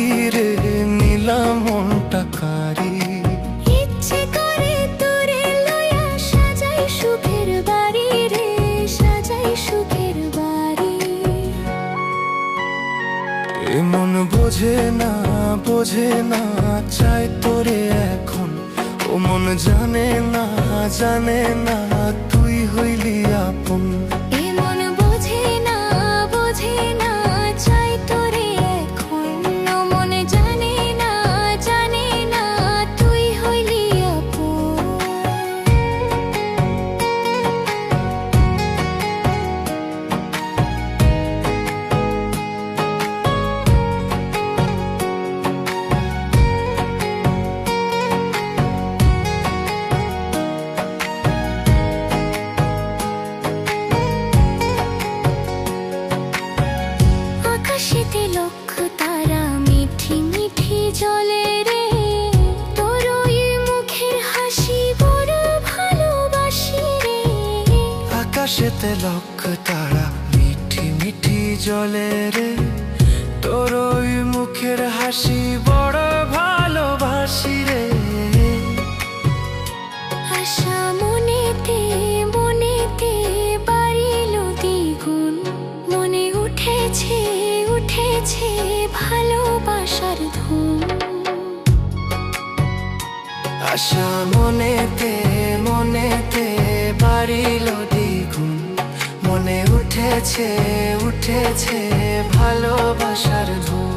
বাহিরে নিলাম মনটা কারি। ইচ্ছে করে তোরে লয়া সাজাই সুখের বাড়ি রে, সাজাই সুখের বাড়ি। এ মন বোঝে না, বোঝে না, চাই তোরে এখন। ও মন জানে না, জানে না, তুই হইলি আপন। এ মন বোঝে না, বোঝে না, চাই তোরে এখন। ও মন জানে না, জানে না, তুই হইলি আপন। আকাশেতে লক্ষ তারা মিঠি মিঠি জলে রে, তোর ওই মুখের হাসি বড় ভালোবাসি রে। আকাশেতে লক্ষ তারা মিঠি মিঠি জলে রে, তোর ওই মুখের হাসি বড় ভালোবাসি রে। আশা মনেতে মনেতে বাড়িল দ্বিগুণ, মনে উঠেছে উঠেছে ভালোবাসার ধুম। আশা মনেতে মনেতে বাড়িল দ্বিগুণ, মনে উঠেছে উঠেছে ভালোবাসার ধুম।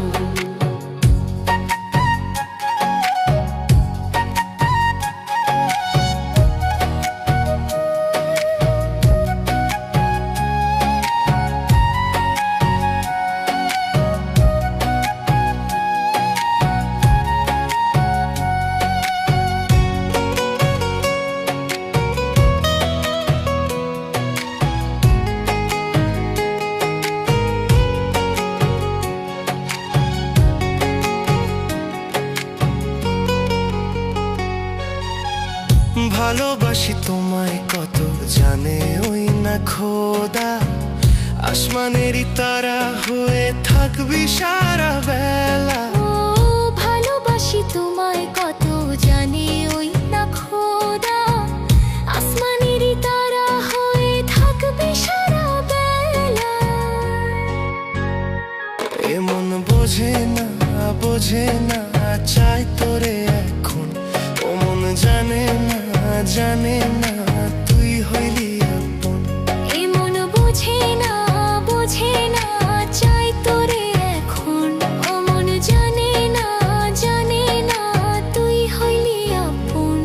ভালোবাসি তোমায় কত জানে ওই না খোদা, আসমানেরই তারা হয়ে থাকবি সারা বেলা। ও ভালোবাসি তোমায় কত জানে ওই না খোদা, আসমানেরই তারা হয়ে থাকবে সারা বেলা। এ মন বোঝে না, বোঝে না, চাই তোরে এখন। ও মন জানে না, জানে না, তুই হইলি আপন। এ মন বোঝে না, বোঝে না, চাই তোরে এখন। ও মন জানে না, জানে না, তুই হইলি আপন।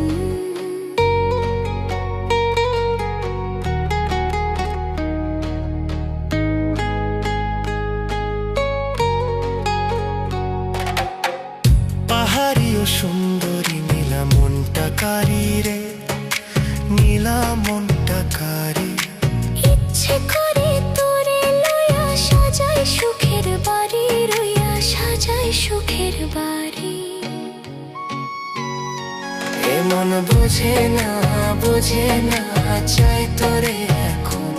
পাহাড়ি ও সুন্দরী নীলা মনটা কারি রে, নীলা মনটা কারি। ইচ্ছে করে তোরে লয়া সাজাই সুখের বাড়ি, রইয়া সাজাই সুখের বাড়ি। এ মন বোঝে না, বোঝে না, চাই তোরে এখন।